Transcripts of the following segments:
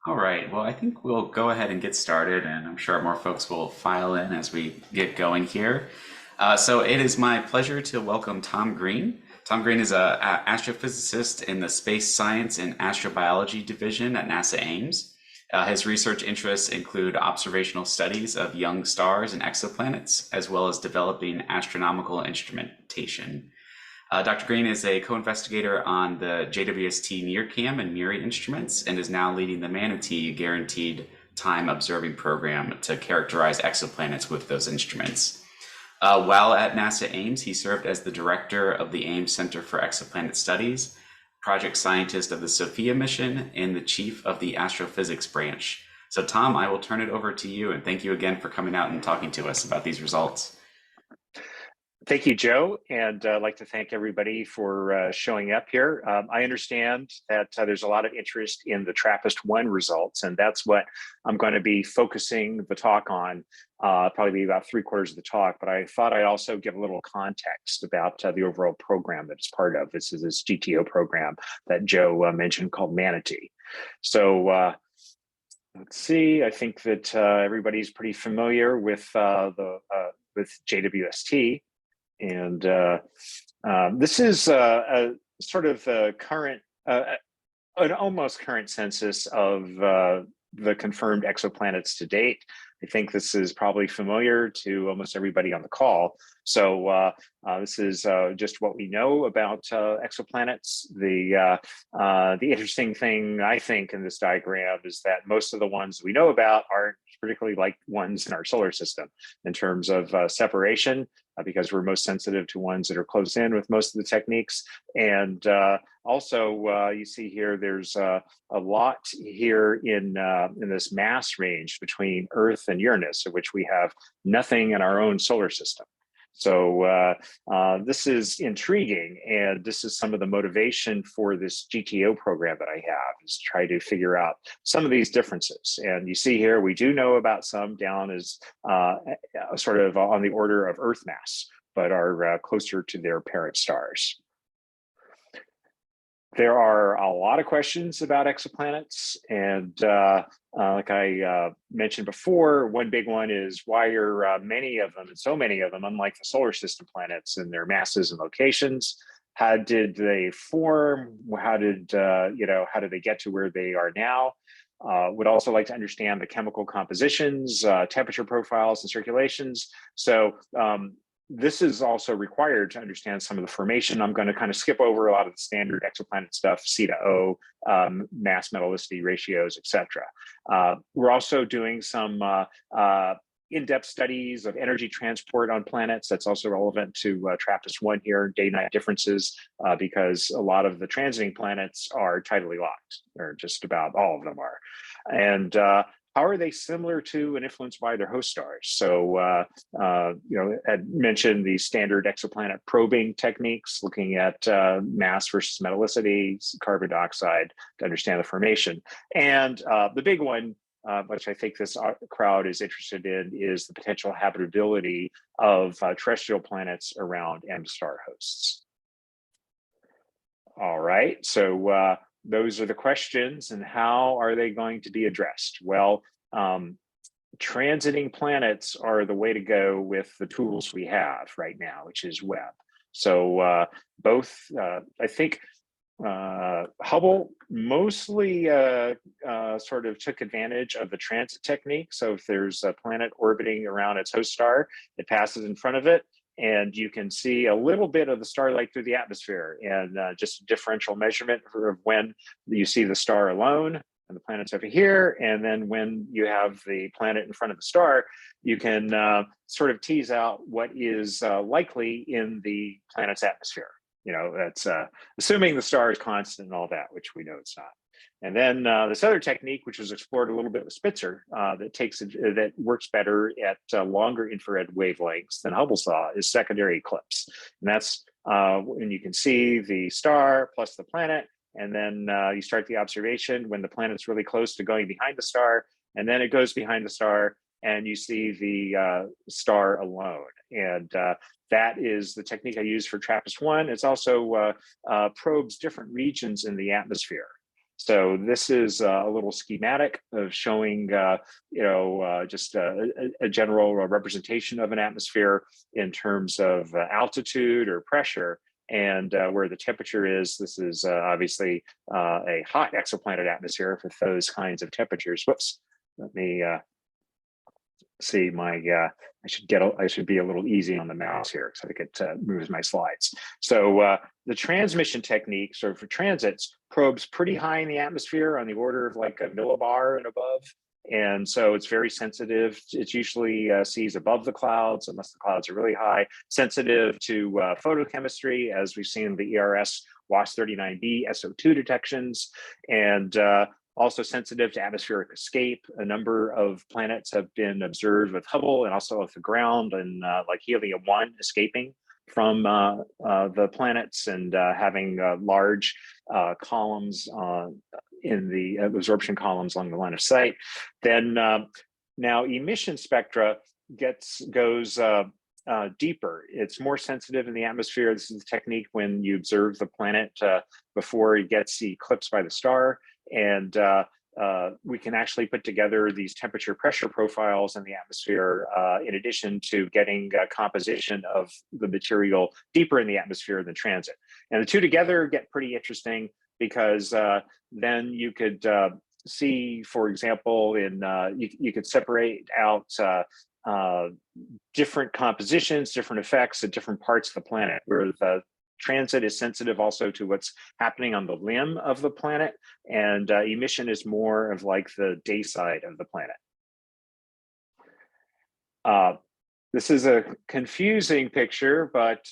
All right, well, I think we'll go ahead and get started, and I'm sure more folks will file in as we get going here. So it is my pleasure to welcome Tom Greene. Tom Greene is an astrophysicist in the Space Science and Astrobiology Division at NASA Ames. His research interests include observational studies of young stars and exoplanets, as well as developing astronomical instrumentation. Dr. Greene is a co-investigator on the JWST NIRCam and MIRI instruments and is now leading the MANATEE Guaranteed Time Observing Program to characterize exoplanets with those instruments. While at NASA Ames, he served as the director of the Ames Center for Exoplanet Studies, project scientist of the SOFIA mission, and the chief of the astrophysics branch. So Tom, I will turn it over to you, and thank you again for coming out and talking to us about these results. Thank you, Joe, and I'd like to thank everybody for showing up here. I understand that there's a lot of interest in the TRAPPIST-1 results, and that's what I'm going to be focusing the talk on, probably be about 3/4 of the talk, but I thought I'd also give a little context about the overall program that it's part of. This is this GTO program that Joe mentioned called MANATEE. So let's see, I think that everybody's pretty familiar with JWST. And this is a sort of the current, an almost current census of the confirmed exoplanets to date. I think this is probably familiar to almost everybody on the call. So this is just what we know about exoplanets. The interesting thing, I think, in this diagram is that most of the ones we know about aren't particularly like ones in our solar system in terms of separation, because we're most sensitive to ones that are close in with most of the techniques. And also, you see here, there's a lot here in this mass range between Earth and Uranus, of which we have nothing in our own solar system. So this is intriguing, and this is some of the motivation for this GTO program that I have, is try to figure out some of these differences. And you see here, we do know about some down as sort of on the order of Earth mass, but are closer to their parent stars. There are a lot of questions about exoplanets, and like I mentioned before, one big one is why are many of them, and so many of them, unlike the solar system planets in their masses and locations? How did they form? How did how did they get to where they are now? Would also like to understand the chemical compositions, temperature profiles, and circulations. So this is also required to understand some of the formation. I'm going to kind of skip over a lot of the standard exoplanet stuff, C to O, mass metallicity ratios, etc. We're also doing some in-depth studies of energy transport on planets. That's also relevant to TRAPPIST-1 here, day-night differences, because a lot of the transiting planets are tidally locked, or just about all of them are. And how are they similar to and influenced by their host stars? So, I mentioned the standard exoplanet probing techniques, looking at mass versus metallicity, carbon dioxide to understand the formation. And the big one, which I think this crowd is interested in, is the potential habitability of terrestrial planets around M star hosts. All right, so those are the questions, and how are they going to be addressed? Well, transiting planets are the way to go with the tools we have right now, which is Webb. So both, I think, Hubble mostly sort of took advantage of the transit technique. So if there's a planet orbiting around its host star, it passes in front of it, and you can see a little bit of the starlight through the atmosphere, and just a differential measurement of when you see the star alone and the planet's over here, and then when you have the planet in front of the star, you can sort of tease out what is likely in the planet's atmosphere. That's assuming the star is constant and all that, which we know it's not. And then this other technique, which was explored a little bit with Spitzer, that works better at longer infrared wavelengths than Hubble saw, is secondary eclipse. And that's when you can see the star plus the planet, and then you start the observation when the planet's really close to going behind the star, and then it goes behind the star, and you see the star alone. And that is the technique I use for TRAPPIST-1. It's also probes different regions in the atmosphere. So this is a little schematic of showing, just a general representation of an atmosphere in terms of altitude or pressure, and where the temperature is. This is obviously a hot exoplanet atmosphere with those kinds of temperatures. Whoops, let me see my, I should be a little easy on the mouse here so I could move my slides. So the transmission technique, so for transits, probes pretty high in the atmosphere on the order of like a millibar and above. And so it's very sensitive. It's usually sees above the clouds, unless the clouds are really high, sensitive to photochemistry, as we've seen in the ERS WAS39b SO2 detections, and also sensitive to atmospheric escape. A number of planets have been observed with Hubble and also off the ground, and like helium-1 escaping from the planets and having large columns in the absorption columns along the line of sight. Then now emission spectra goes deeper. It's more sensitive in the atmosphere. This is the technique when you observe the planet before it gets eclipsed by the star. And we can actually put together these temperature pressure profiles in the atmosphere in addition to getting composition of the material deeper in the atmosphere than transit. And the two together get pretty interesting because then you could see, for example, you could separate out different compositions, different effects at different parts of the planet, where the transit is sensitive also to what's happening on the limb of the planet, and emission is more of like the dayside of the planet. This is a confusing picture, but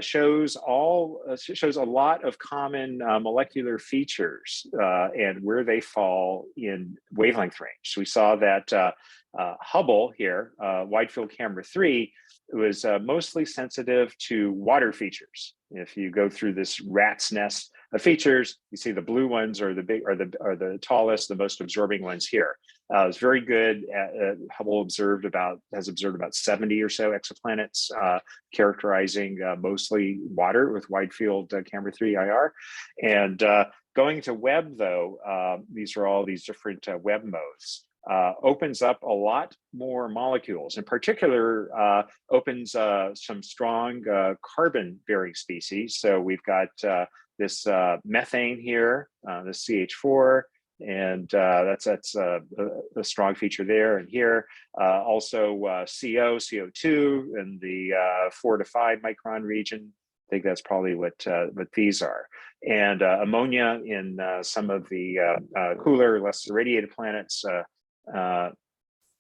shows a lot of common molecular features and where they fall in wavelength range. So we saw that Hubble here, Wide Field Camera 3, was mostly sensitive to water features. If you go through this rat's nest of features, you see the blue ones are the tallest, the most absorbing ones here. It's very good. Hubble has observed about 70 or so exoplanets, characterizing mostly water with Wide Field Camera 3 IR. And going to Webb, though, these are all these different Webb modes. Opens up a lot more molecules. In particular, opens some strong carbon-bearing species. So we've got this methane here, the CH4, and that's a strong feature there. And here, also CO2 in the 4 to 5 micron region. I think that's probably what these are. And ammonia in some of the cooler, less irradiated planets.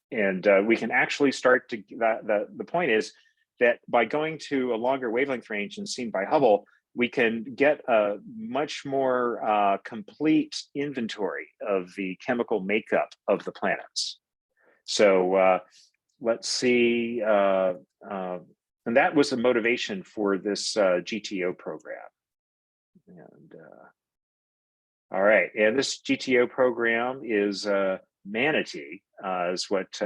We can actually start to, the point is that by going to a longer wavelength range and seen by Hubble, we can get a much more complete inventory of the chemical makeup of the planets. So let's see, and that was the motivation for this GTO program. And all right, and this GTO program is Manatee, is what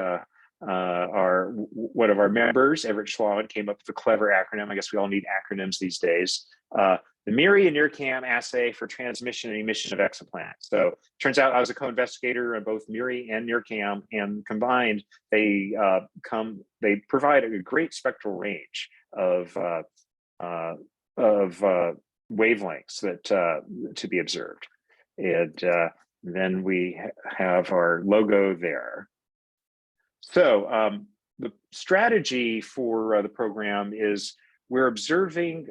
one of our members, Everett Schlauman, came up with a clever acronym. I guess we all need acronyms these days. The MIRI and NIRCam assay for transmission and emission of exoplanets. So turns out I was a co-investigator on both MIRI and NIRCam, and combined they provide a great spectral range of wavelengths that to be observed. And then we have our logo there. So the strategy for the program is we're observing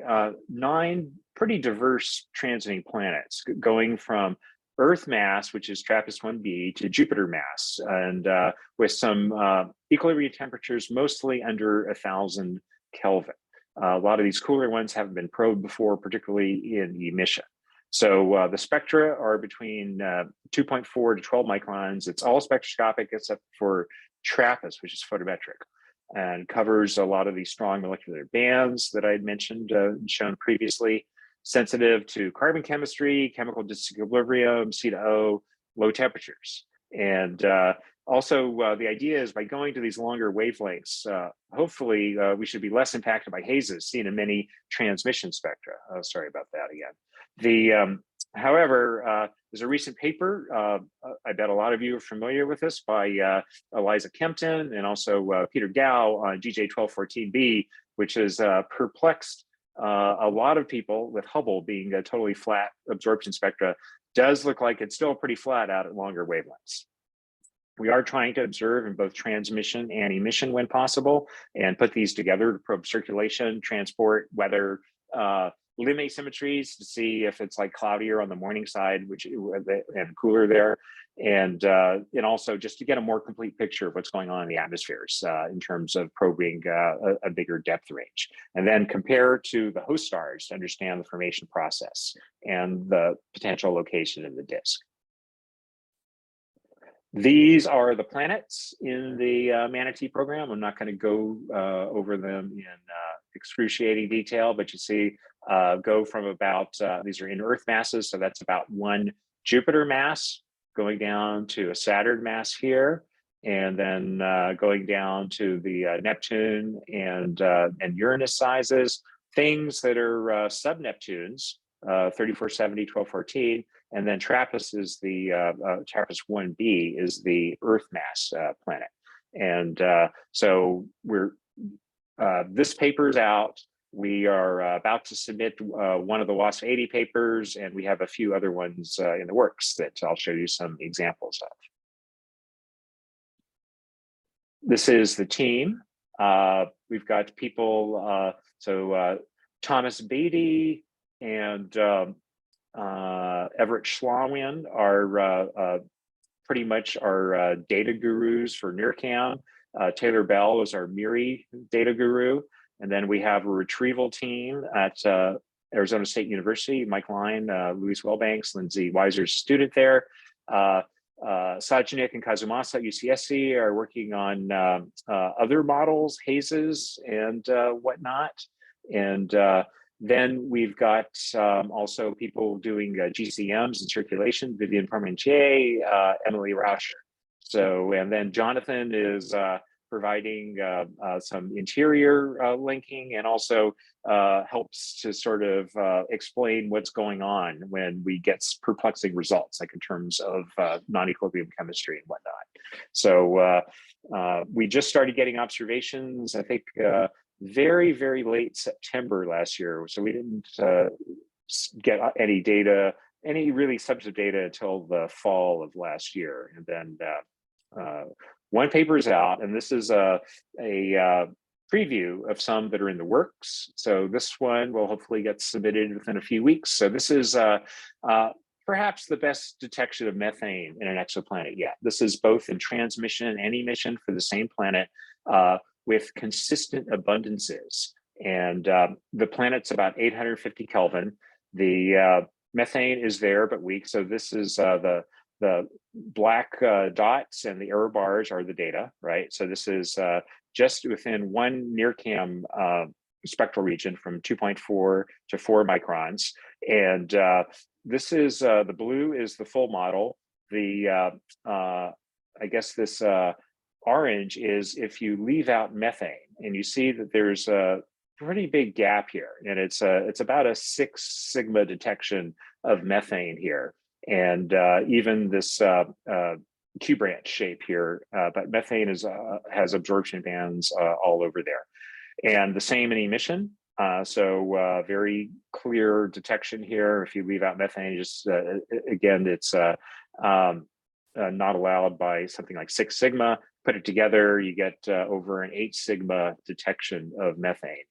9 pretty diverse transiting planets, going from Earth mass, which is TRAPPIST-1b, to Jupiter mass, and with some equilibrium temperatures mostly under 1,000 Kelvin. A lot of these cooler ones haven't been probed before, particularly in emission. So the spectra are between 2.4 to 12 microns. It's all spectroscopic except for TRAPPIST, which is photometric, and covers a lot of these strong molecular bands that I had mentioned, shown previously, sensitive to carbon chemistry, chemical disequilibrium, C to O, low temperatures. And also the idea is by going to these longer wavelengths, hopefully we should be less impacted by hazes seen in many transmission spectra. Oh, sorry about that again. However, there's a recent paper, I bet a lot of you are familiar with this, by Eliza Kempton and also Peter Gao on GJ1214b, which has perplexed a lot of people with Hubble being a totally flat absorption spectra. Does look like it's still pretty flat out at longer wavelengths. We are trying to observe in both transmission and emission when possible, and put these together to probe circulation, transport, weather, limb asymmetries to see if it's like cloudier on the morning side, which and cooler there, and also just to get a more complete picture of what's going on in the atmospheres in terms of probing a bigger depth range, and then compare to the host stars to understand the formation process and the potential location of the disk. These are the planets in the Manatee program. I'm not going to go over them in excruciating detail, but you see go from about, these are in Earth masses, so that's about 1 Jupiter mass, going down to a Saturn mass here, and then going down to the Neptune and Uranus sizes, things that are sub-Neptunes, 3470, 1214, and then TRAPPIST is the TRAPPIST-1b is the Earth mass planet. And so we're this paper's out. We are about to submit one of the WSP 80 papers, and we have a few other ones in the works that I'll show you some examples of. This is the team. We've got people, Thomas Beatty and Everett Schlawin are pretty much our data gurus for NIRCam. Taylor Bell is our MIRI data guru. And then we have a retrieval team at Arizona State University, Mike Line, Louise Wellbanks, Lindsay Weiser's student there. Sajnik and Kazumasa at UCSC are working on other models, hazes and whatnot. And then we've got also people doing GCMs and circulation, Vivian Parmentier, Emily Rauscher. So, and then Jonathan is providing some interior linking, and also helps to sort of explain what's going on when we get perplexing results, like in terms of non-equilibrium chemistry and whatnot. So we just started getting observations, I think, very, very late September last year. So we didn't get any data, any really substantive data until the fall of last year. And then one paper is out, and this is a preview of some that are in the works. So this one will hopefully get submitted within a few weeks. So this is perhaps the best detection of methane in an exoplanet yet. This is both in transmission and emission for the same planet, with consistent abundances. And the planet's about 850 Kelvin. The methane is there, but weak. So this is the black dots, and the error bars are the data, right? So this is just within one NIRCam spectral region from 2.4 to 4 microns. And this is, the blue is the full model. The, I guess this orange is if you leave out methane, and you see that there's a pretty big gap here, and it's about a 6 sigma detection of methane here, and even this Q branch shape here, but methane has absorption bands all over there, and the same in emission. So very clear detection here. If you leave out methane, just again, it's not allowed by something like 6 sigma. Put it together, you get over an 8 sigma detection of methane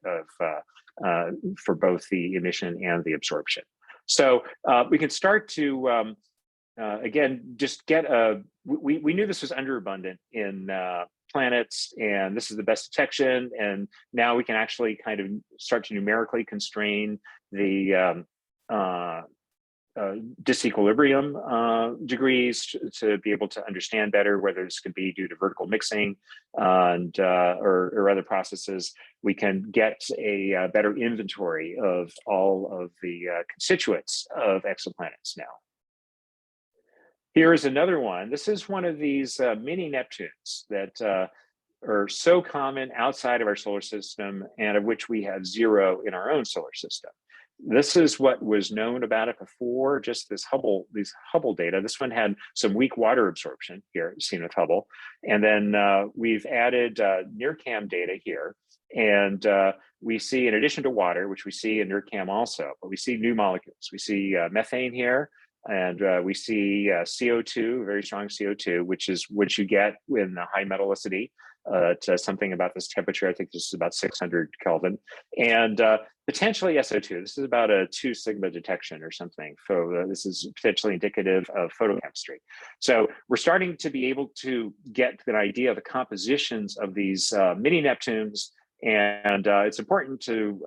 for both the emission and the absorption. So we can start to, again, just get we knew this was underabundant in planets, and this is the best detection. And now we can actually kind of start to numerically constrain the disequilibrium degrees to be able to understand better whether this could be due to vertical mixing and or other processes. We can get a better inventory of all of the constituents of exoplanets now. Here is another one. This is one of these mini-Neptunes that are so common outside of our solar system, and of which we have 0 in our own solar system. This is what was known about it before, just these Hubble data. This one had some weak water absorption here, seen with Hubble. And then we've added NIRCam data here. And we see, in addition to water, which we see in NIRCam also, but we see new molecules. We see methane here, and we see CO2, very strong CO2, which is what you get in the high metallicity. To something about this temperature. I think this is about 600 Kelvin, and potentially SO2. This is about a 2 sigma detection or something. So this is potentially indicative of photochemistry. So we're starting to be able to get an idea of the compositions of these mini-Neptunes, and it's important to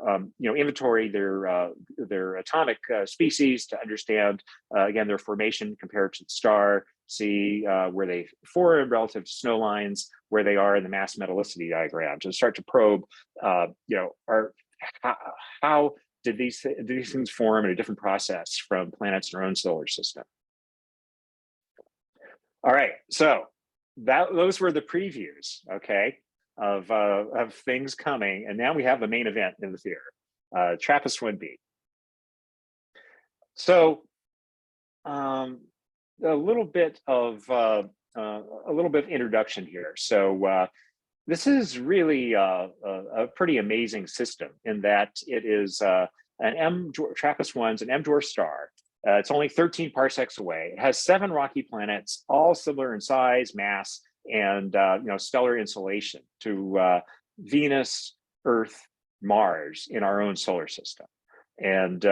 inventory their atomic species to understand again their formation compared to the star, see where they form relative to snow lines, where they are in the mass metallicity diagram, to start to probe how did these things form in a different process from planets in our own solar system. All right, so those were the previews, okay, of things coming, and now we have the main event in the theater, TRAPPIST-1b. So a little bit of introduction here. So this is really a pretty amazing system in that it is TRAPPIST-1's an M-dwarf star. It's only 13 parsecs away. It has 7 rocky planets, all similar in size, mass, and stellar insolation to Venus, Earth, Mars in our own solar system. And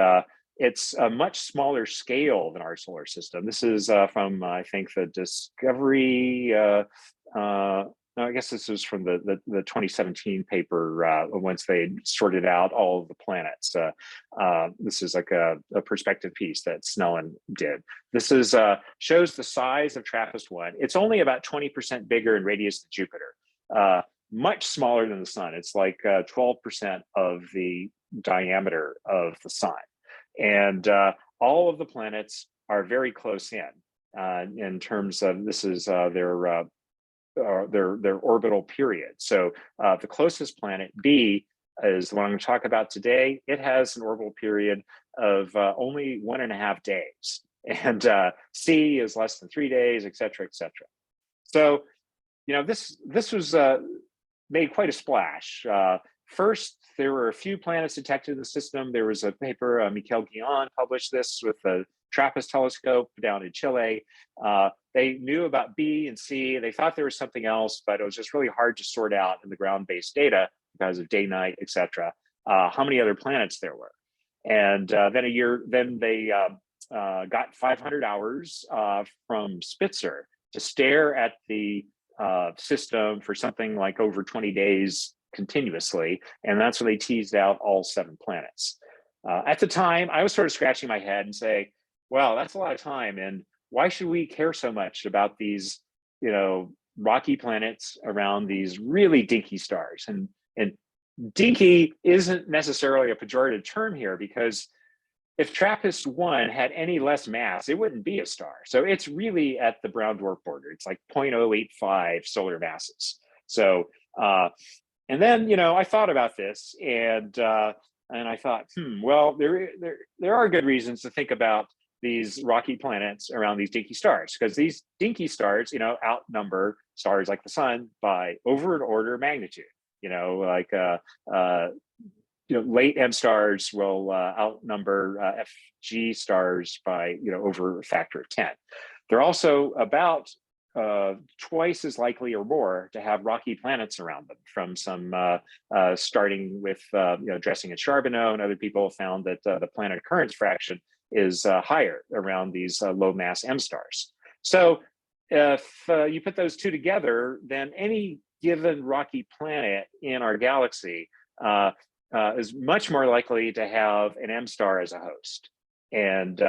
it's a much smaller scale than our solar system. This is from, I think, the Discovery, no, I guess this is from the 2017 paper once they sorted out all of the planets. This is like a perspective piece that Snellen did. This is shows the size of TRAPPIST-1. It's only about 20% bigger in radius than Jupiter, much smaller than the sun. It's like 12% of the diameter of the sun. And all of the planets are very close in terms of, this is their orbital period. So the closest planet, B, is the one I'm going to talk about today. It has an orbital period of only 1.5 days, and C is less than 3 days, et cetera, et cetera. So, this was made quite a splash. First, there were a few planets detected in the system. There was a paper, Michael Guillen published this with the TRAPPIST telescope down in Chile. They knew about B and C. They thought there was something else, but it was just really hard to sort out in the ground-based data because of day, night, et cetera, how many other planets there were. And then they got 500 hours from Spitzer to stare at the system for something like over 20 days continuously. And that's when they teased out all 7 planets. At the time, I was sort of scratching my head and say, well, that's a lot of time. And why should we care so much about these, rocky planets around these really dinky stars? And dinky isn't necessarily a pejorative term here, because if TRAPPIST-1 had any less mass, it wouldn't be a star. So it's really at the brown dwarf border. It's like 0.085 solar masses. So, and then, I thought about this, and I thought, well, there are good reasons to think about these rocky planets around these dinky stars, because these dinky stars, outnumber stars like the sun by over an order of magnitude. Late M stars will outnumber FG stars by over a factor of 10. They're also about twice as likely or more to have rocky planets around them, from some starting with Dressing and Charbonneau, and other people found that the planet occurrence fraction is higher around these low mass M stars. So if you put those two together, then any given rocky planet in our galaxy is much more likely to have an M star as a host. And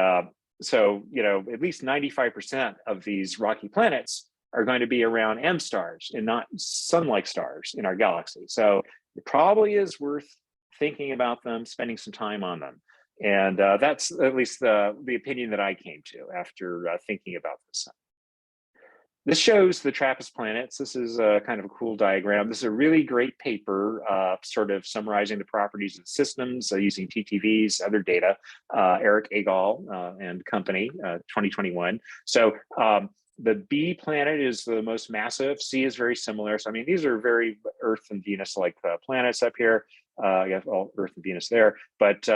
so, at least 95% of these rocky planets are going to be around M stars and not sun-like stars in our galaxy. So it probably is worth thinking about them, spending some time on them. And that's at least the opinion that I came to after thinking about this. This shows the TRAPPIST planets. This is a kind of a cool diagram. This is a really great paper, sort of summarizing the properties of the systems using TTVs, other data, Eric Agol and company, 2021. So the B planet is the most massive. C is very similar. So I mean, these are very Earth and Venus-like planets up here. You have all Earth and Venus there, but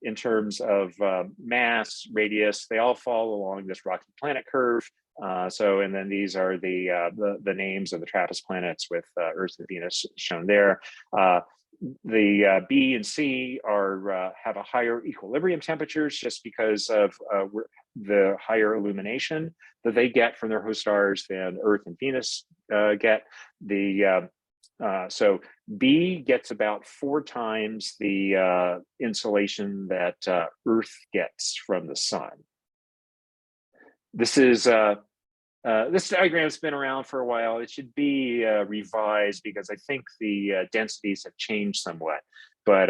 in terms of mass, radius, they all fall along this rocky planet curve. And then these are the names of the TRAPPIST planets with Earth and Venus shown there. The B and C are have a higher equilibrium temperatures just because of the higher illumination that they get from their host stars than Earth and Venus get. So B gets about 4 times the insolation that Earth gets from the sun. This is this diagram's been around for a while. It should be revised because I think the densities have changed somewhat. But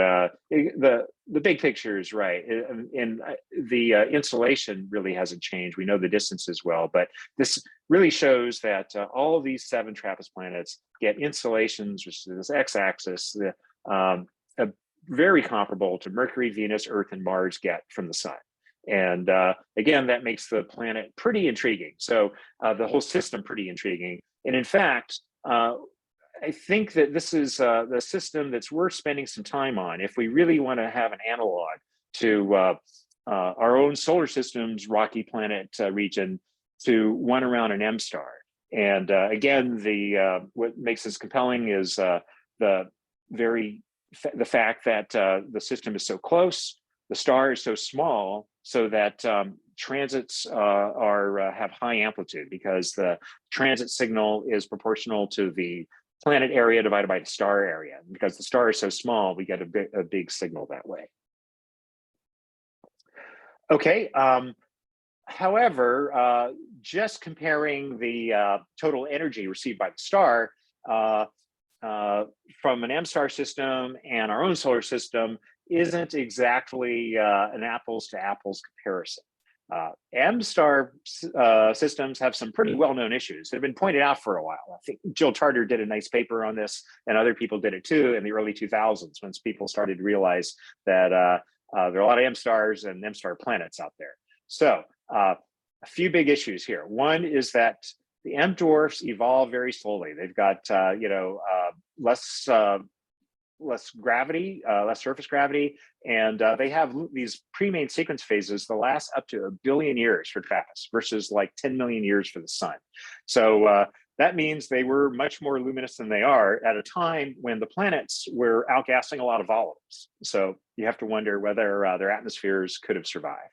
the big picture is right, and the insolation really hasn't changed. We know the distances well, but this really shows that all of these 7 TRAPPIST planets get insolations, which is this x-axis, very comparable to Mercury, Venus, Earth, and Mars get from the sun. And again, that makes the planet pretty intriguing. So the whole system pretty intriguing. And in fact, I think that this is the system that's worth spending some time on if we really want to have an analog to our own solar system's rocky planet region to one around an M star. And again, what makes this compelling is the fact that the system is so close, the star is so small, so that transits have high amplitude because the transit signal is proportional to the planet area divided by the star area. Because the star is so small, we get a big signal that way. Okay, however, just comparing the total energy received by the star from an M-star system and our own solar system isn't exactly an apples to apples comparison. M-star systems have some pretty well-known issues that have been pointed out for a while. I think Jill Tarter did a nice paper on this, and other people did it too in the early 2000s, once people started to realize that there are a lot of M-stars and M-star planets out there. So a few big issues here. One is that the M dwarfs evolve very slowly. They've got less gravity, less surface gravity, and they have these pre-main sequence phases that last up to 1 billion years for TRAPPIST versus like 10 million years for the sun. So that means they were much more luminous than they are at a time when the planets were outgassing a lot of volatiles. So you have to wonder whether their atmospheres could have survived.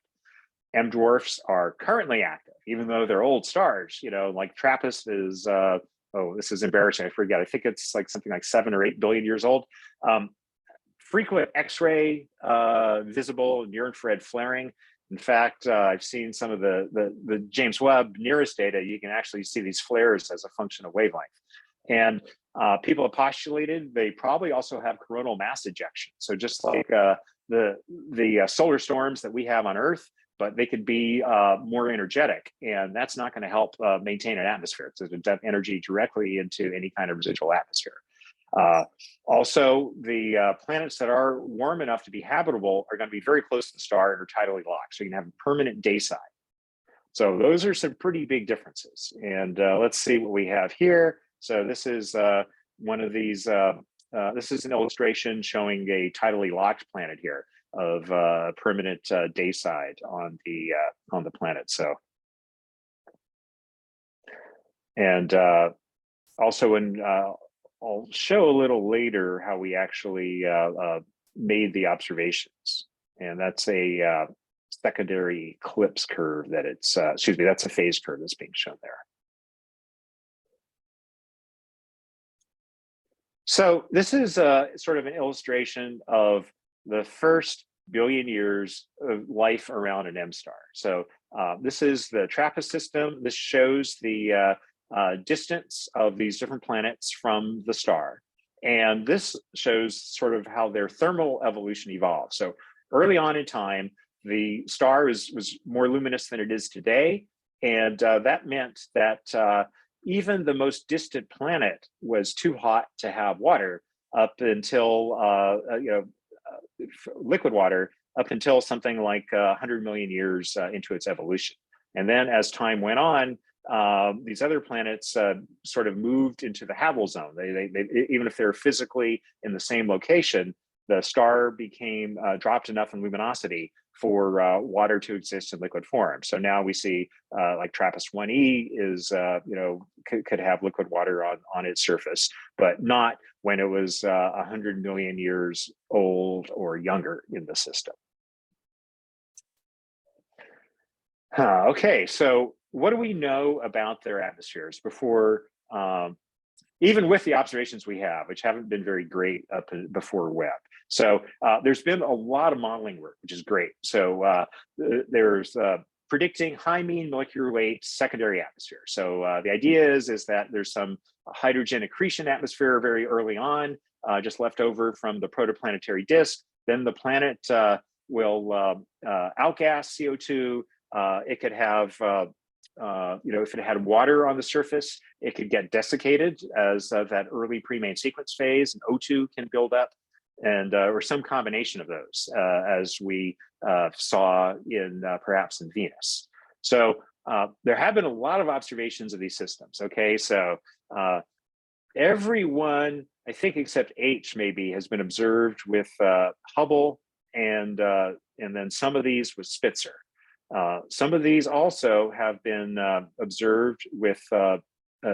M dwarfs are currently active, even though they're old stars. You know, like TRAPPIST is oh, this is embarrassing, I forget. I think it's like something like 7 or 8 billion years old. Frequent X-ray visible near-infrared flaring. In fact, I've seen some of the James Webb nearest data. You can actually see these flares as a function of wavelength. And people have postulated they probably also have coronal mass ejection. So just like the solar storms that we have on Earth, but they could be more energetic, and that's not going to help maintain an atmosphere. So to dump energy directly into any kind of residual atmosphere. Also, the planets that are warm enough to be habitable are going to be very close to the star and are tidally locked. So you can have a permanent dayside. So those are some pretty big differences. And let's see what we have here. So this is one of these. This is an illustration showing a tidally locked planet here of permanent dayside on the planet. So, and also I'll show a little later how we actually made the observations, and that's a secondary eclipse curve that it's excuse me, that's a phase curve that's being shown there. So this is sort of an illustration of the first billion years of life around an M star. So this is the TRAPPIST system. This shows the distance of these different planets from the star. And this shows sort of how their thermal evolution evolved. So early on in time, the star was more luminous than it is today. And that meant that even the most distant planet was too hot to have water up until, liquid water up until something like 100 million years into its evolution. And then as time went on, these other planets sort of moved into the habitable zone. They even if they're physically in the same location, the star became dropped enough in luminosity for water to exist in liquid form. So now we see like TRAPPIST-1 is, could have liquid water on its surface, but not when it was 100 million years old or younger in the system. Okay, so what do we know about their atmospheres before, even with the observations we have, which haven't been very great up before Webb? So there's been a lot of modeling work, which is great. So there's predicting high mean molecular weight secondary atmosphere. So the idea is that there's some hydrogen accretion atmosphere very early on, just left over from the protoplanetary disk. Then the planet will outgas CO2. It could have, if it had water on the surface, it could get desiccated as that early pre-main sequence phase, and O2 can build up, and or some combination of those, as we saw in perhaps in Venus. So there have been a lot of observations of these systems. Okay, so everyone, I think except H maybe, has been observed with Hubble, and then some of these with Spitzer. Some of these also have been observed with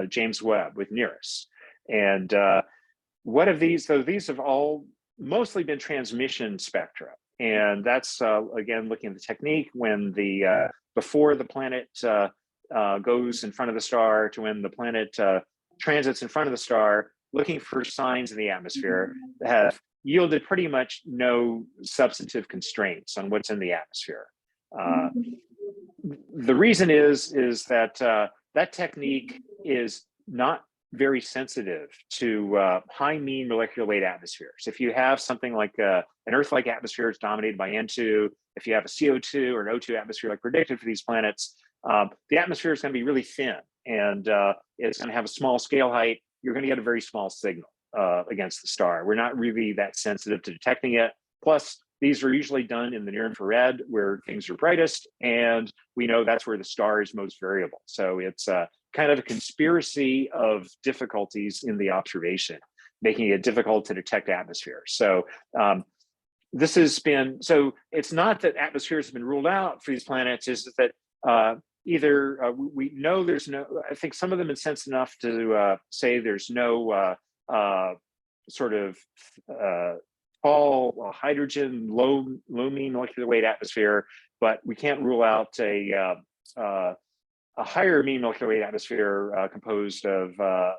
James Webb, with NIRISS. And what of these, though, these have all mostly been transmission spectra. And that's, again, looking at the technique when before the planet goes in front of the star to when the planet transits in front of the star, looking for signs in the atmosphere that have yielded pretty much no substantive constraints on what's in the atmosphere. The reason is that that technique is not very sensitive to high mean molecular weight atmospheres. If you have something like an Earth-like atmosphere, it's dominated by N2. If you have a CO2 or an O2 atmosphere like predicted for these planets, the atmosphere is going to be really thin, and it's going to have a small scale height. You're going to get a very small signal against the star. We're not really that sensitive to detecting it. Plus, these are usually done in the near infrared where things are brightest, and we know that's where the star is most variable. So it's kind of a conspiracy of difficulties in the observation, making it difficult to detect atmospheres. So this has been, so it's not that atmospheres have been ruled out for these planets, is that either we know there's no, I think some of them have sense enough to say there's no sort of tall hydrogen, low mean molecular weight atmosphere, but we can't rule out a higher mean molecular weight atmosphere composed of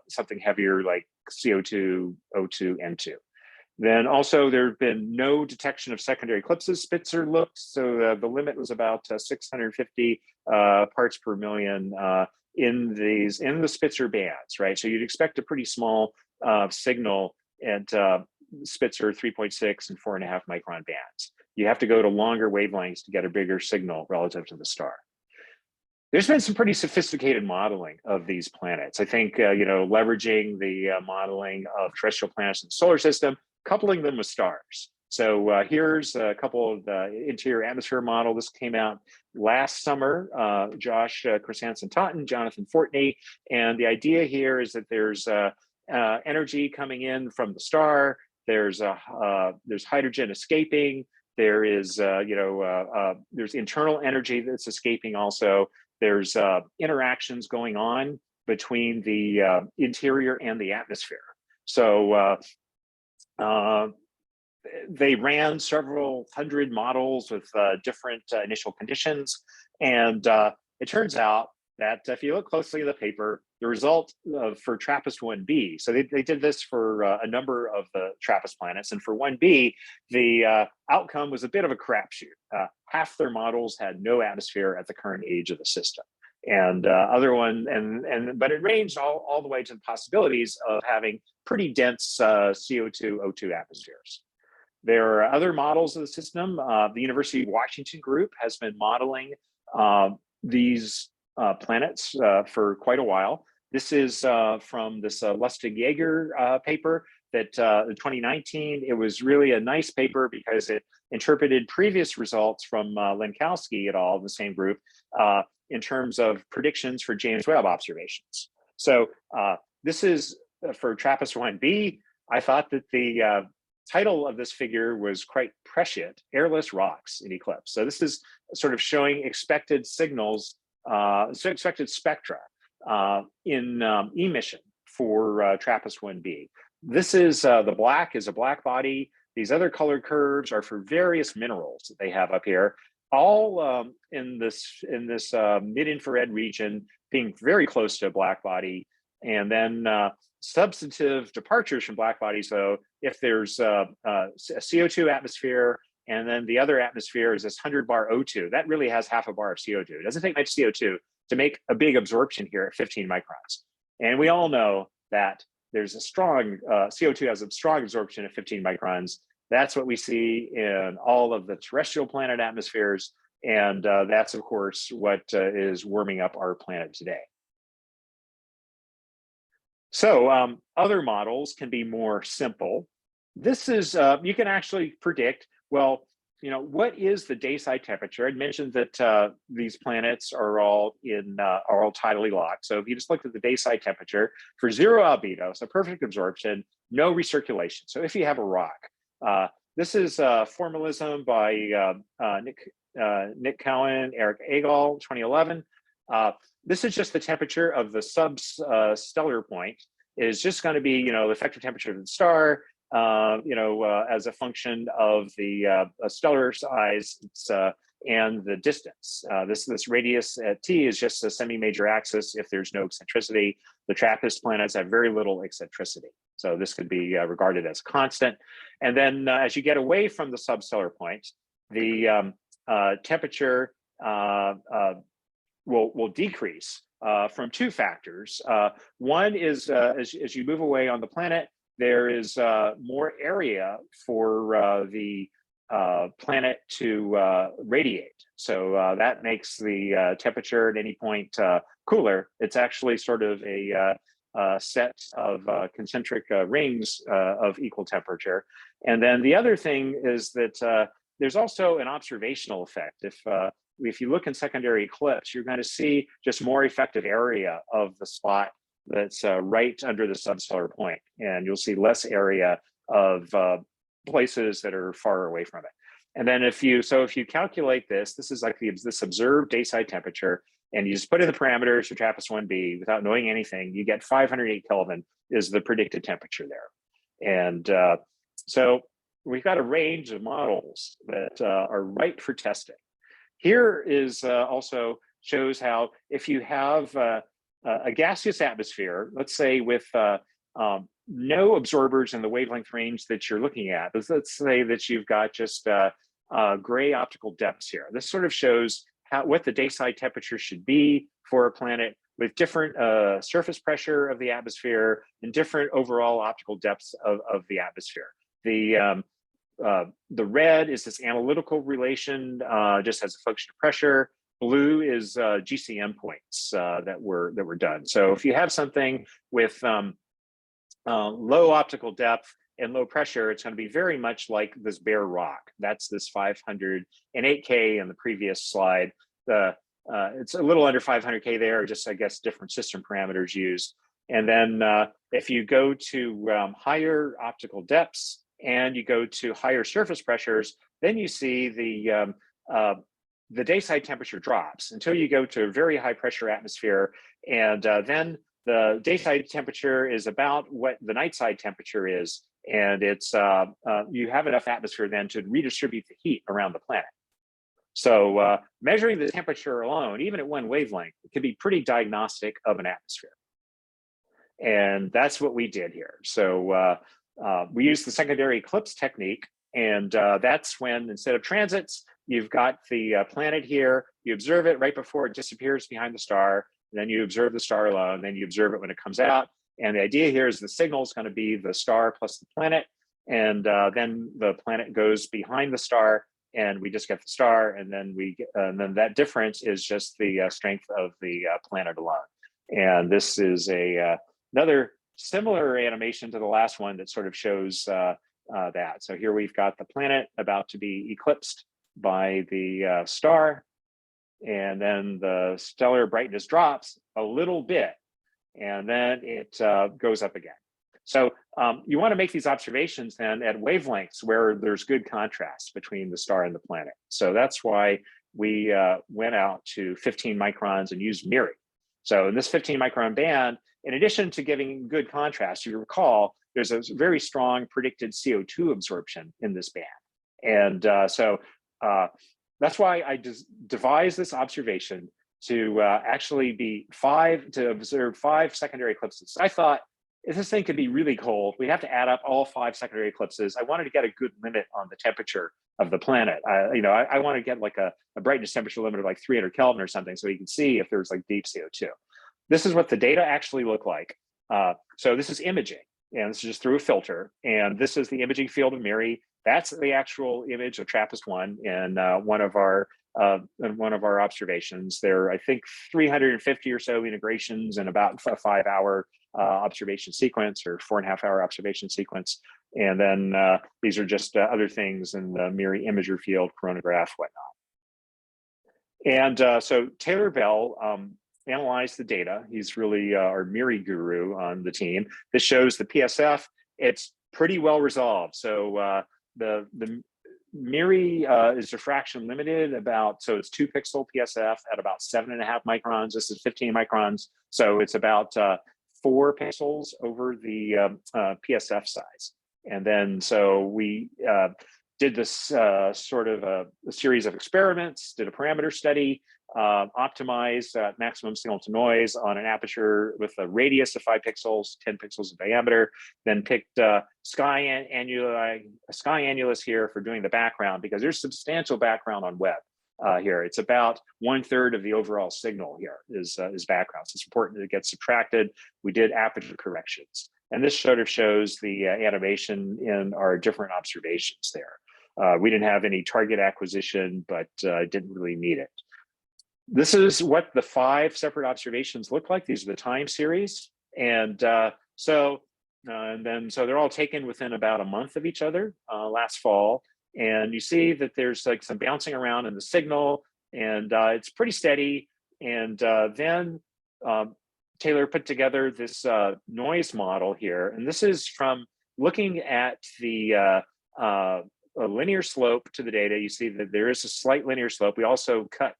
something heavier like CO2, O2, N2. Then also there have been no detection of secondary eclipses. Spitzer looked, so the limit was about 650 parts per million in the Spitzer bands, right? So you'd expect a pretty small signal at Spitzer 3.6 and 4.5 micron bands. You have to go to longer wavelengths to get a bigger signal relative to the star. There's been some pretty sophisticated modeling of these planets. I think, leveraging the modeling of terrestrial planets in the solar system, coupling them with stars. So here's a couple of the interior atmosphere model. This came out last summer, Josh Chrysanthemum-Totten, Jonathan Fortney. And the idea here is that there's energy coming in from the star. There's hydrogen escaping. There is, there's internal energy that's escaping also. There's interactions going on between the interior and the atmosphere. So they ran several hundred models with different initial conditions. And it turns out that if you look closely at the paper, the result for TRAPPIST-1b, so they did this for a number of the TRAPPIST planets, and for 1b, the outcome was a bit of a crapshoot. Half their models had no atmosphere at the current age of the system, and but it ranged all the way to the possibilities of having pretty dense CO2, O2 atmospheres. There are other models of the system. The University of Washington group has been modeling these planets for quite a while. This is from this Lustig-Jaeger paper that in 2019. It was really a nice paper because it interpreted previous results from Lenkowsky et al. In the same group in terms of predictions for James Webb observations. So this is for TRAPPIST-1b. I thought that the title of this figure was quite prescient: airless rocks in Eclipse. So this is sort of showing expected signals, expected spectra in emission for TRAPPIST-1b. This is the black is a black body. These other colored curves are for various minerals that they have up here, all in this mid-infrared region, being very close to a black body. And then substantive departures from black bodies, though, if there's a CO2 atmosphere, and then the other atmosphere is this 100 bar O2, that really has half a bar of CO2. It doesn't take much CO2 to make a big absorption here at 15 microns. And we all know that there's a strong, CO2 has a strong absorption at 15 microns. That's what we see in all of the terrestrial planet atmospheres. And that's, of course, what is warming up our planet today. So other models can be more simple. This is, you can actually predict, well, you know, what is the dayside temperature? I'd mentioned that these planets are all tidally locked. So if you just looked at the dayside temperature for 0 albedo, so perfect absorption, no recirculation. So if you have a rock, this is formalism by Nick Cowan, Eric Agol, 2011. This is just the temperature of the substellar point. It is just going to be, you know, the effective temperature of the star, you know, as a function of the stellar size and the distance. This radius at T is just a semi-major axis if there's no eccentricity. The TRAPPIST planets have very little eccentricity. So this could be regarded as constant. And then as you get away from the substellar point, the temperature will decrease from 2 factors. One is as you move away on the planet, there is more area for the planet to radiate. So that makes the temperature at any point cooler. It's actually sort of a set of concentric rings of equal temperature. And then the other thing is that there's also an observational effect. If you look in secondary eclipse, you're going to see just more effective area of the spot that's right under the substellar point, and you'll see less area of places that are far away from it. And then if you calculate this is like this observed dayside temperature, and you just put in the parameters for TRAPPIST-1b without knowing anything, you get 508 Kelvin is the predicted temperature there. And so we've got a range of models that are ripe for testing. Here is also shows how if you have a gaseous atmosphere, let's say with no absorbers in the wavelength range that you're looking at, let's say that you've got just gray optical depths here. This sort of shows what the dayside temperature should be for a planet with different surface pressure of the atmosphere and different overall optical depths of the atmosphere. The red is this analytical relation, just as a function of pressure. Blue is GCM points that were done. So if you have something with low optical depth and low pressure, it's going to be very much like this bare rock. That's this 508 K in the previous slide. It's a little under 500 K there, just I guess different system parameters used. And then if you go to higher optical depths and you go to higher surface pressures, then you see the dayside temperature drops until you go to a very high pressure atmosphere. And then the dayside temperature is about what the nightside temperature is. And it's you have enough atmosphere then to redistribute the heat around the planet. So measuring the temperature alone, even at one wavelength, it can be pretty diagnostic of an atmosphere. And that's what we did here. So we used the secondary eclipse technique. And that's when, instead of transits, you've got the planet here, you observe it right before it disappears behind the star, then you observe the star alone, then you observe it when it comes out. And the idea here is the signal is going to be the star plus the planet, and then the planet goes behind the star, and we just get the star, and then that difference is just the strength of the planet alone. And this is another similar animation to the last one that sort of shows that. So here we've got the planet about to be eclipsed by the star, and then the stellar brightness drops a little bit, and then it goes up again. So you want to make these observations then at wavelengths where there's good contrast between the star and the planet. So that's why we went out to 15 microns and used MIRI. So in this 15 micron band, in addition to giving good contrast, you recall, there's a very strong predicted CO2 absorption in this band. And that's why I devised this observation to actually be to observe 5 secondary eclipses. I thought, if this thing could be really cold, we have to add up all 5 secondary eclipses. I wanted to get a good limit on the temperature of the planet. I want to get like a brightness temperature limit of like 300 Kelvin or something, so you can see if there's like deep CO2. This is what the data actually look like. So this is imaging, and this is just through a filter. And this is the imaging field of MIRI. That's the actual image of TRAPPIST-1 in one of our observations. There are, I think, 350 or so integrations in about a 5-hour observation sequence, or 4.5-hour observation sequence. And then these are just other things in the MIRI imager field, coronagraph, whatnot. And so Taylor Bell analyzed the data. He's really our MIRI guru on the team. This shows the PSF. It's pretty well resolved. So the MIRI is diffraction limited so it's 2 pixel PSF at about 7.5 microns. This is 15 microns. So it's about 4 pixels over the PSF size. And then so we did this sort of a series of experiments, did a parameter study, optimized maximum signal to noise on an aperture with a radius of 5 pixels, 10 pixels of diameter, then picked sky annulus here for doing the background, because there's substantial background on Webb here. It's about 1/3 of the overall signal here is background. So it's important that it gets subtracted. We did aperture corrections. And this sort of shows the animation in our different observations there. We didn't have any target acquisition, but didn't really need it. This is what the 5 separate observations look like. These are the time series. And so they're all taken within about a month of each other last fall. And you see that there's like some bouncing around in the signal, and it's pretty steady. And then Taylor put together this noise model here. And this is from looking at the a linear slope to the data. You see that there is a slight linear slope. We also cut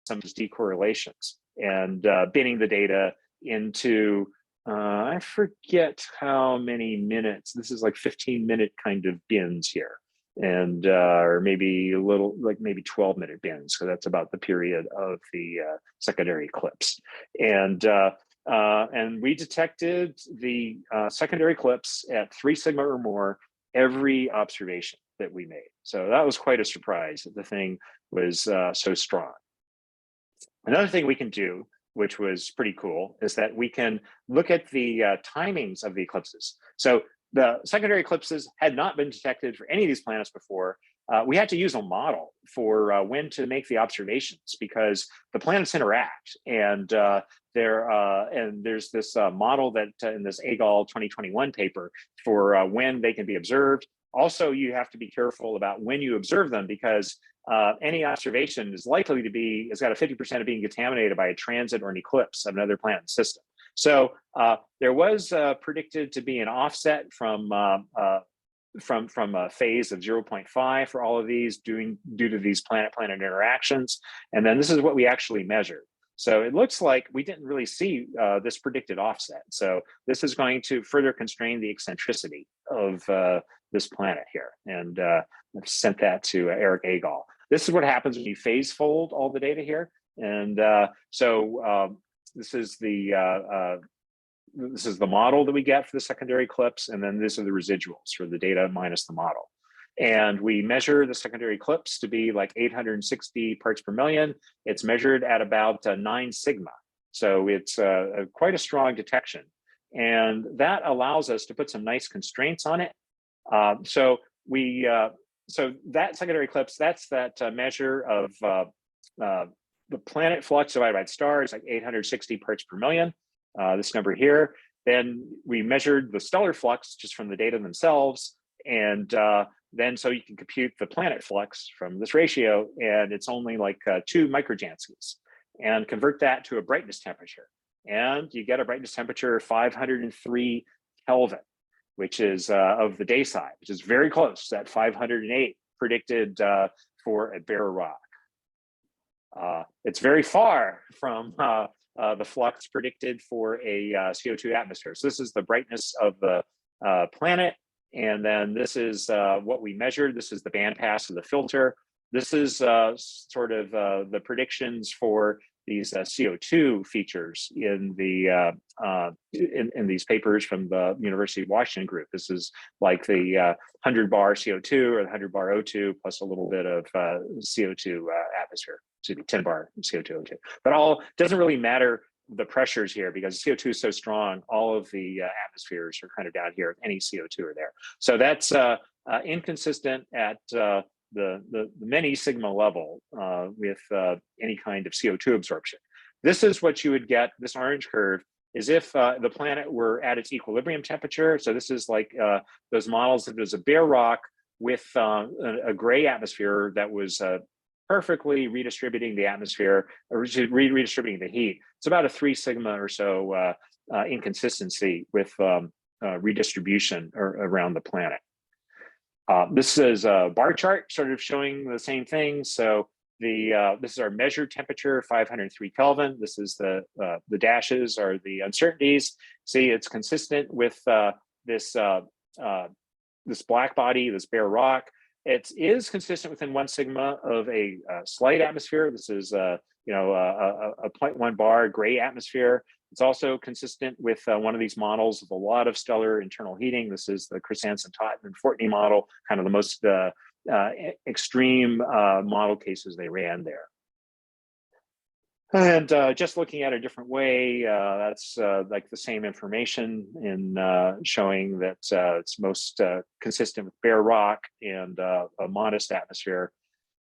some decorrelations and binning the data into, I forget how many minutes. This is like 15-minute kind of bins here. And or maybe a little, like maybe 12-minute bins. So that's about the period of the secondary eclipse. And we detected the secondary eclipse at 3 sigma or more every observation that we made. So that was quite a surprise that the thing was so strong. Another thing we can do, which was pretty cool, is that we can look at the timings of the eclipses. So the secondary eclipses had not been detected for any of these planets before. We had to use a model for when to make the observations, because the planets interact, and there's this model that in this Agol 2021 paper for when they can be observed. Also, you have to be careful about when you observe them, because any observation is likely to be, it's got a 50% of being contaminated by a transit or an eclipse of another planet system. So there was predicted to be an offset from a phase of 0.5 for all of these due to these planet-planet interactions. And then this is what we actually measured. So it looks like we didn't really see this predicted offset. So this is going to further constrain the eccentricity of this planet here. And I've sent that to Eric Agol. This is what happens when you phase fold all the data here. And this is the model that we get for the secondary eclipse, and then these are the residuals for the data minus the model. And we measure the secondary eclipse to be like 860 parts per million. It's measured at about 9 sigma. So it's quite a strong detection. And that allows us to put some nice constraints on it. So that secondary eclipse, that's that measure of the planet flux divided by the star is like 860 parts per million, this number here. Then we measured the stellar flux just from the data themselves. And then so you can compute the planet flux from this ratio, and it's only like 2 microjanskis, and convert that to a brightness temperature. And you get a brightness temperature of 503 Kelvin, which is of the dayside, which is very close to that 508 predicted for a bare rock. It's very far from the flux predicted for a CO2 atmosphere. So this is the brightness of the planet. And then this is what we measured. This is the bandpass of the filter. This is sort of the predictions for these CO2 features in the in these papers from the University of Washington group. This is like the 100 bar CO2 or the 100 bar O2 plus a little bit of CO2 atmosphere. Excuse me, 10 bar CO2 O2. But all doesn't really matter the pressures here because CO2 is so strong. All of the atmospheres are kind of down here. Any CO2 are there. So that's inconsistent at the many sigma level with any kind of CO2 absorption. This is what you would get, this orange curve, is if the planet were at its equilibrium temperature. So this is like those models, if there's a bare rock with a gray atmosphere that was perfectly redistributing the atmosphere, or redistributing the heat. It's about a 3 sigma or so inconsistency with redistribution around the planet. This is a bar chart sort of showing the same thing. So this is our measured temperature, 503 Kelvin. This is the dashes are the uncertainties. See, it's consistent with this black body, this bare rock. It is consistent within 1 sigma of a slight atmosphere. This is a 0.1 bar gray atmosphere. It's also consistent with one of these models of a lot of stellar internal heating. This is the Chrysanthemum-Fortney model, kind of the most extreme model cases they ran there. And just looking at a different way, that's like the same information in showing that it's most consistent with bare rock and a modest atmosphere.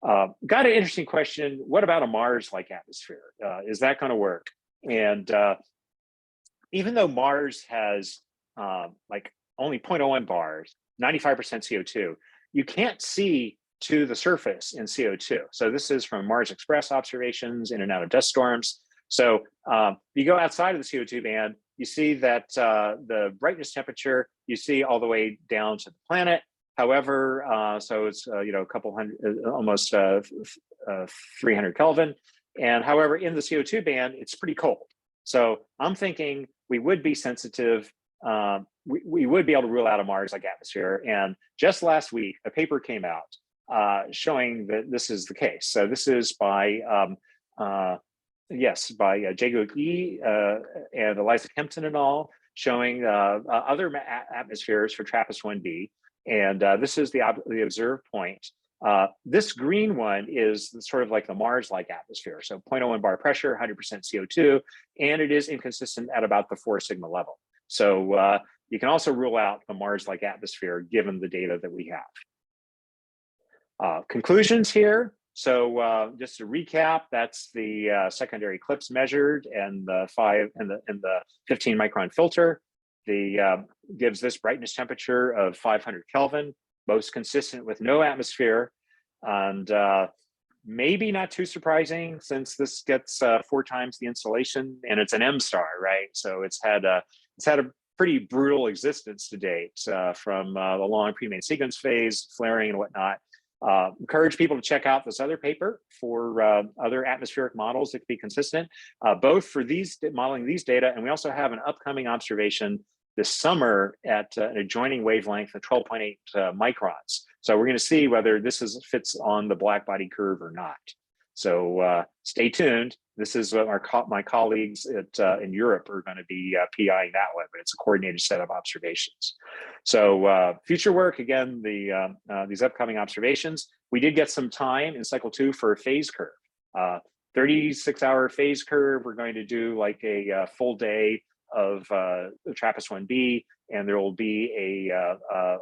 Got an interesting question. What about a Mars-like atmosphere? Is that going to work? And even though Mars has like only 0.01 bars, 95% CO2, you can't see to the surface in CO2. So this is from Mars Express observations in and out of dust storms. So you go outside of the CO2 band, you see that the brightness temperature, you see all the way down to the planet. However, so it's a couple hundred, almost 300 Kelvin. And however, in the CO2 band, it's pretty cold. So I'm thinking we would be sensitive. We would be able to rule out a Mars-like atmosphere. And just last week, a paper came out showing that this is the case. So this is by JWST and Eliza Kempton et al. Showing other atmospheres for TRAPPIST-1b. And this is the observed point. This green one is sort of like the Mars-like atmosphere. So 0.01 bar pressure, 100% CO2, and it is inconsistent at about the 4 sigma level. So you can also rule out a Mars-like atmosphere given the data that we have. Conclusions here. So just to recap, that's the secondary eclipse measured and the 15 micron filter. The gives this brightness temperature of 500 Kelvin, most consistent with no atmosphere, and maybe not too surprising since this gets 4 times the insolation, and it's an M star, right? So it's had a pretty brutal existence to date from the long pre-main sequence phase, flaring and whatnot. Encourage people to check out this other paper for other atmospheric models that could be consistent, both for these modeling these data, and we also have an upcoming observation this summer at an adjoining wavelength of 12.8 microns. So we're going to see whether this fits on the black body curve or not. So stay tuned. This is what my colleagues in Europe are going to be PIing that one, but it's a coordinated set of observations. So future work, again, these upcoming observations. We did get some time in cycle 2 for a phase curve. 36-hour phase curve. We're going to do like a full day of TRAPPIST-1b, and there will be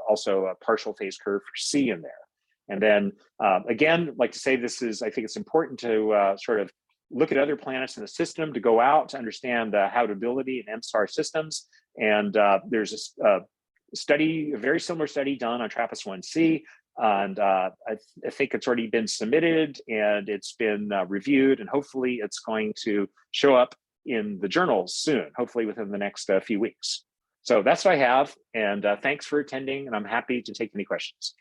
also a partial phase curve for C in there. And then again, like to say I think it's important to sort of look at other planets in the system, to go out to understand the habitability in M-star systems. And there's a very similar study done on TRAPPIST-1c. And I think it's already been submitted and it's been reviewed, and hopefully it's going to show up in the journals soon, hopefully within the next few weeks. So that's what I have, and thanks for attending, and I'm happy to take any questions.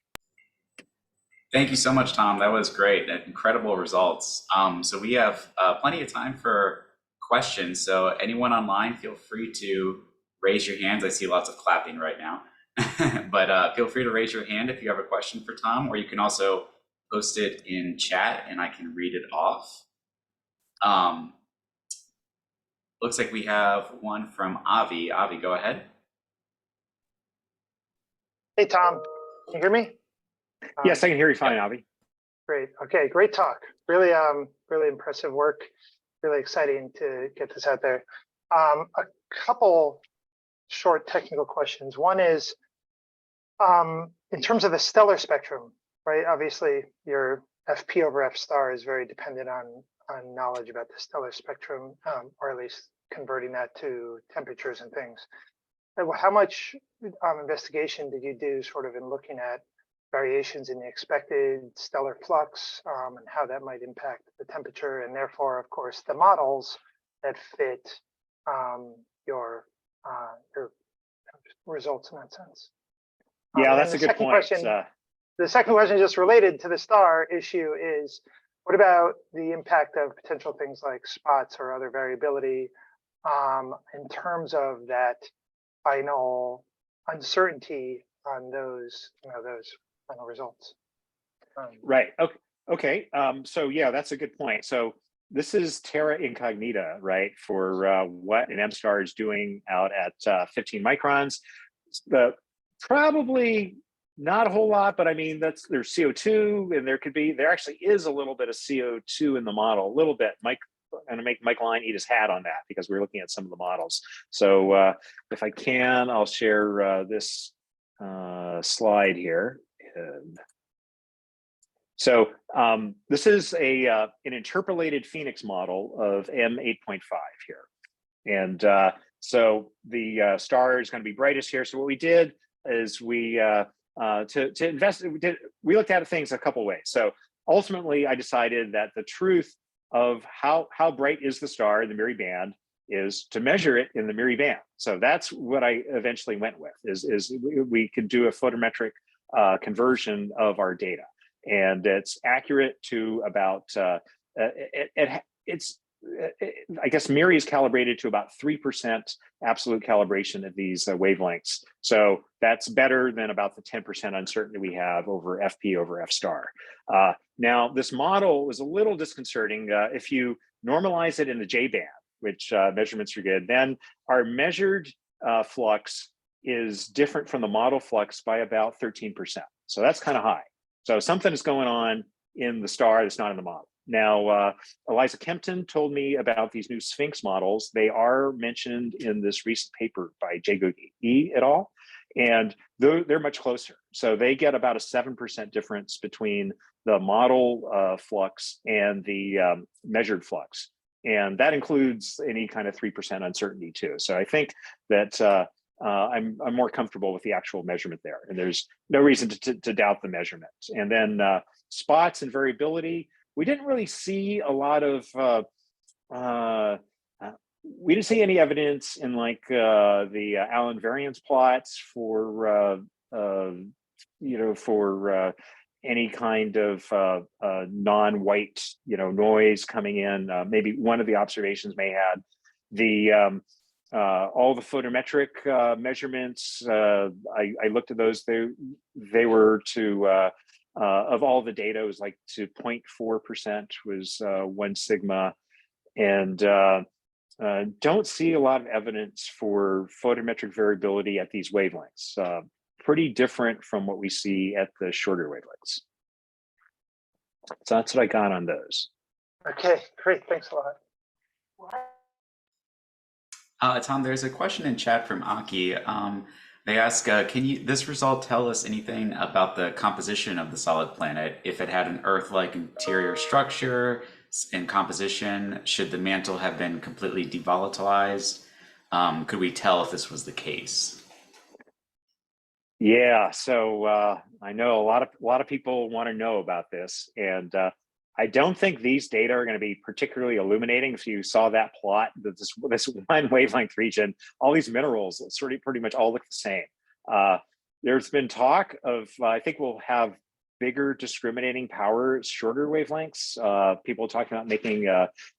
Thank you so much, Tom. That was great. Incredible results. So we have plenty of time for questions. So anyone online, feel free to raise your hands. I see lots of clapping right now. But feel free to raise your hand if you have a question for Tom, or you can also post it in chat and I can read it off. Looks like we have one from Avi. Avi, go ahead. Hey, Tom, can you hear me? Yes, I can hear you fine, Avi. Great. Okay, great talk. Really, really impressive work. Really exciting to get this out there. A couple short technical questions. One is, in terms of the stellar spectrum, right? Obviously, your FP over F star is very dependent on knowledge about the stellar spectrum, or at least converting that to temperatures and things. How much investigation did you do sort of in looking at variations in the expected stellar flux and how that might impact the temperature, and therefore, of course, the models that fit your results in that sense? Yeah, that's a good point. The second question, just related to the star issue, is what about the impact of potential things like spots or other variability in terms of that final uncertainty on those, those final results? Right. Okay. So yeah, that's a good point. So this is terra incognita, right? For what an M star is doing out at 15 microns. Probably not a whole lot, but I mean, there's CO2, and there actually is a little bit of CO2 in the model, a little bit. I'm going to make Mike Line eat his hat on that because we're looking at some of the models. So if I can, I'll share this slide here. So this is an interpolated Phoenix model of M8.5 here. And so the star is going to be brightest here. So what we did is we looked at things a couple ways. So ultimately, I decided that the truth of how bright is the star in the Miri band is to measure it in the Miri band. So that's what I eventually went with, is we could do a photometric conversion of our data. And it's accurate to about, I guess Miri is calibrated to about 3% absolute calibration of these wavelengths. So that's better than about the 10% uncertainty we have over FP over F star. Now, this model was a little disconcerting. If you normalize it in the J band, which measurements are good, then our measured flux is different from the model flux by about 13%. So that's kind of high. So something is going on in the star that's not in the model. Now, Eliza Kempton told me about these new Sphinx models. They are mentioned in this recent paper by JWST et al. And they're much closer. So they get about a 7% difference between the model flux and the measured flux. And that includes any kind of 3% uncertainty too. So I think that I'm more comfortable with the actual measurement there. And there's no reason to doubt the measurement. And then spots and variability, we didn't really see a lot of, we didn't see any evidence in like the Allen variance plots for, for any kind of non-white, noise coming in. Maybe one of the observations may have the, all the photometric measurements. I looked at those. They were to of all the data, it was like to 0.4% was 1 sigma, and don't see a lot of evidence for photometric variability at these wavelengths. Pretty different from what we see at the shorter wavelengths. So that's what I got on those. Okay, great. Thanks a lot. Tom, there's a question in chat from Aki. They ask, can this result tell us anything about the composition of the solid planet? If it had an Earth-like interior structure and composition, should the mantle have been completely devolatilized? Could we tell if this was the case? Yeah, so I know a lot of people want to know about this, and I don't think these data are going to be particularly illuminating. If you saw that plot, this one wavelength region, all these minerals sort of pretty much all look the same. There's been talk of, I think we'll have bigger discriminating power, shorter wavelengths. People talking about making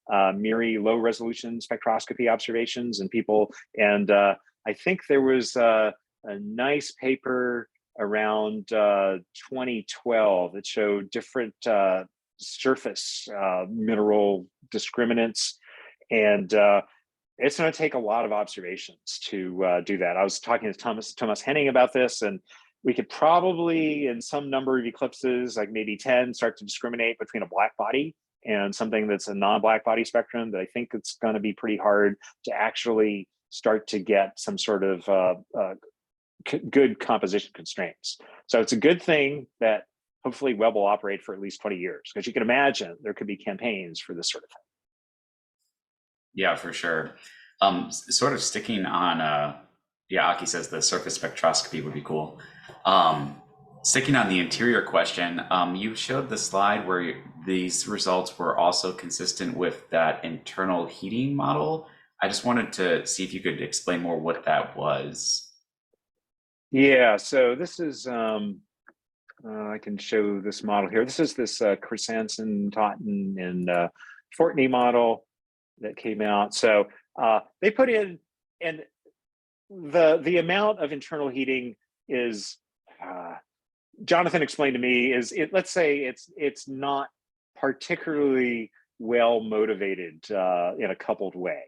MIRI low resolution spectroscopy observations, and I think there was a nice paper around 2012 that showed different surface mineral discriminants, and it's going to take a lot of observations to do that. I was talking to Thomas Henning about this, and we could probably, in some number of eclipses, like maybe 10, start to discriminate between a black body and something that's a non-black body spectrum. But I think it's going to be pretty hard to actually start to get some sort of good composition constraints. So it's a good thing that hopefully Webb will operate for at least 20 years, because you can imagine there could be campaigns for this sort of thing. Yeah, for sure. Sort of sticking on, yeah, Aki says the surface spectroscopy would be cool. Sticking on the interior question, you showed the slide where these results were also consistent with that internal heating model. I just wanted to see if you could explain more what that was. Yeah, so this is, I can show this model here. This is this Christensen, Totten, and Fortney model that came out. So they put in, and the amount of internal heating is, Jonathan explained to me, is let's say it's not particularly well motivated in a coupled way.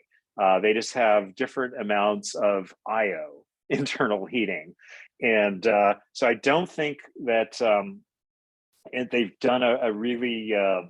They just have different amounts of IO, internal heating, and so I don't think that they've done a really a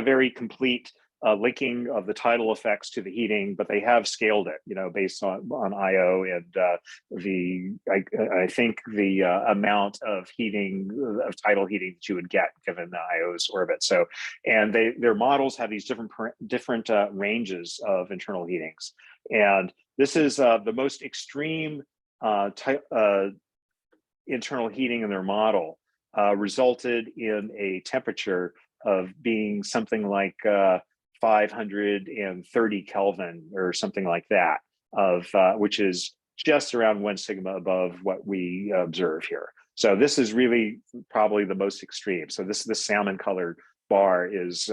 very complete linking of the tidal effects to the heating, but they have scaled it, based on IO and I think the amount of heating, of tidal heating that you would get given the IO's orbit. So, and their models have these different ranges of internal heatings, and this is the most extreme internal heating in their model resulted in a temperature of being something like 530 Kelvin or something like that, which is just around 1 sigma above what we observe here. So this is really probably the most extreme. So this salmon colored bar is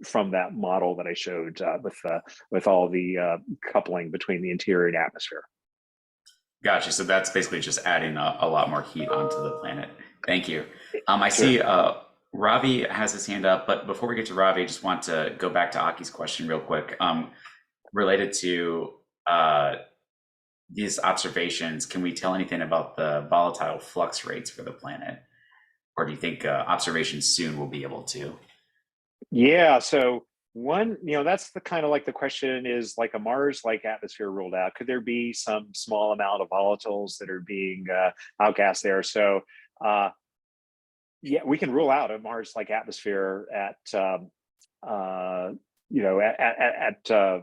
from that model that I showed with all the coupling between the interior and atmosphere. Gotcha. So that's basically just adding a lot more heat onto the planet. Thank you. I Sure. see Ravi has his hand up, but before we get to Ravi, I just want to go back to Aki's question real quick, related to these observations. Can we tell anything about the volatile flux rates for the planet? Or do you think observations soon will be able to? Yeah, so one, that's the kind of like the question is, like a Mars-like atmosphere ruled out. Could there be some small amount of volatiles that are being outgassed there? So yeah, we can rule out a Mars-like atmosphere at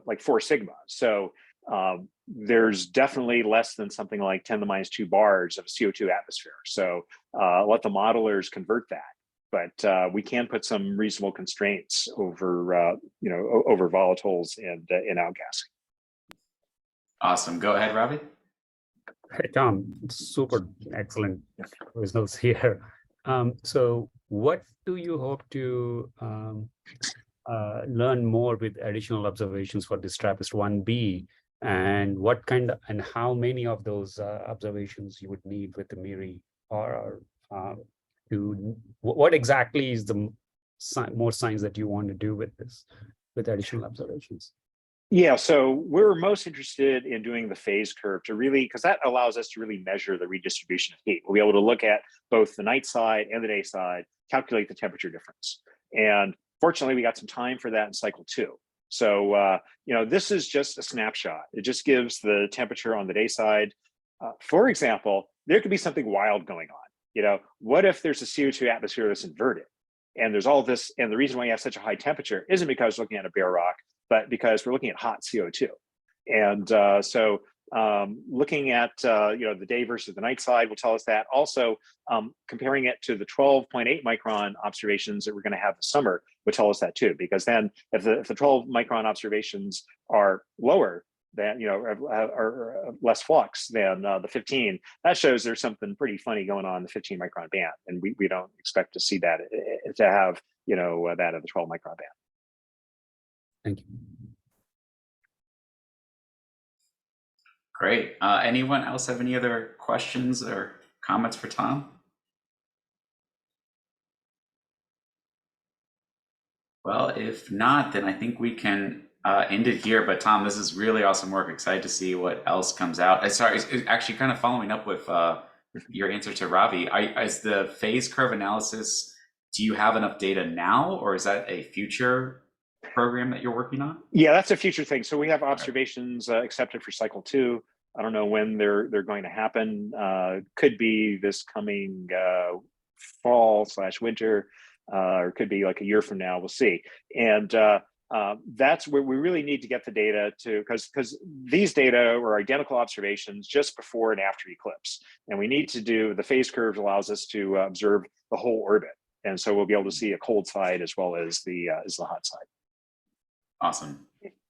like 4 sigma. So there's definitely less than something like 10 to the minus 2 bars of CO2 atmosphere. So let the modelers convert that. But we can put some reasonable constraints over, over volatiles and in outgassing. Awesome. Go ahead, Ravi. Hey, Tom, super excellent results here. So what do you hope to learn more with additional observations for this TRAPPIST-1b and what kind of, and how many of those observations you would need with the MIRI, or what exactly is the more science that you want to do with this, with additional observations? Yeah, so we're most interested in doing the phase curve to really, because that allows us to really measure the redistribution of heat. We'll be able to look at both the night side and the day side, calculate the temperature difference. And fortunately, we got some time for that in cycle 2. So, this is just a snapshot. It just gives the temperature on the day side. For example, there could be something wild going on. What if there's a CO2 atmosphere that's inverted? And there's all this, and the reason why you have such a high temperature isn't because we're looking at a bare rock, but because we're looking at hot CO2. And so looking at the day versus the night side will tell us that. Also, comparing it to the 12.8 micron observations that we're going to have this summer would tell us that too, because then if the 12 micron observations are lower than, are less flux than the 15, that shows there's something pretty funny going on in the 15 micron band. And we don't expect to see that, to have, that in the 12 micron band. Thank you. Great. Anyone else have any other questions or comments for Tom? Well, if not, then I think we can end it here. But Tom, this is really awesome work. Excited to see what else comes out. Sorry, it's actually kind of following up with your answer to Ravi. Is the phase curve analysis, do you have enough data now, or is that a future program that you're working on? Yeah, that's a future thing. So we have observations accepted for cycle 2. I don't know when they're going to happen. Could be this coming fall/winter, or could be like a year from now. We'll see. And that's where we really need to get the data to, because these data are identical observations just before and after eclipse. And we need to do, the phase curve allows us to observe the whole orbit. And so we'll be able to see a cold side as well as the hot side. Awesome.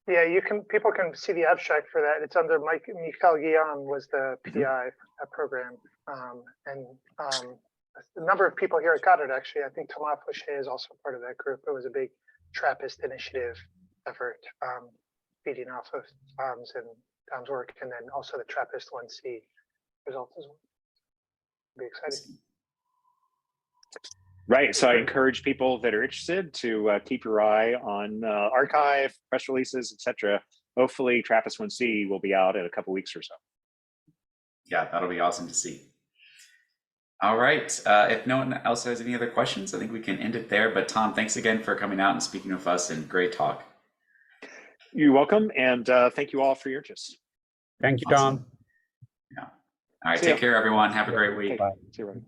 Yeah, people can see the abstract for that. It's under Michael Guillaume was the PI program, and a number of people here at Goddard actually. I think Thomas Fouché is also part of that group. It was a big TRAPPIST initiative effort, feeding off of Tom's work, and then also the TRAPPIST-1C results as well. Be exciting. Right. So I encourage people that are interested to keep your eye on archive, press releases, etc. Hopefully TRAPPIST-1C will be out in a couple weeks or so. Yeah, that'll be awesome to see. All right. If no one else has any other questions, I think we can end it there. But Tom, thanks again for coming out and speaking with us, and great talk. You're welcome. And thank you all for your interest. Thank you, Tom. Yeah. All right. Take care, everyone. Have a great week. Bye. See you.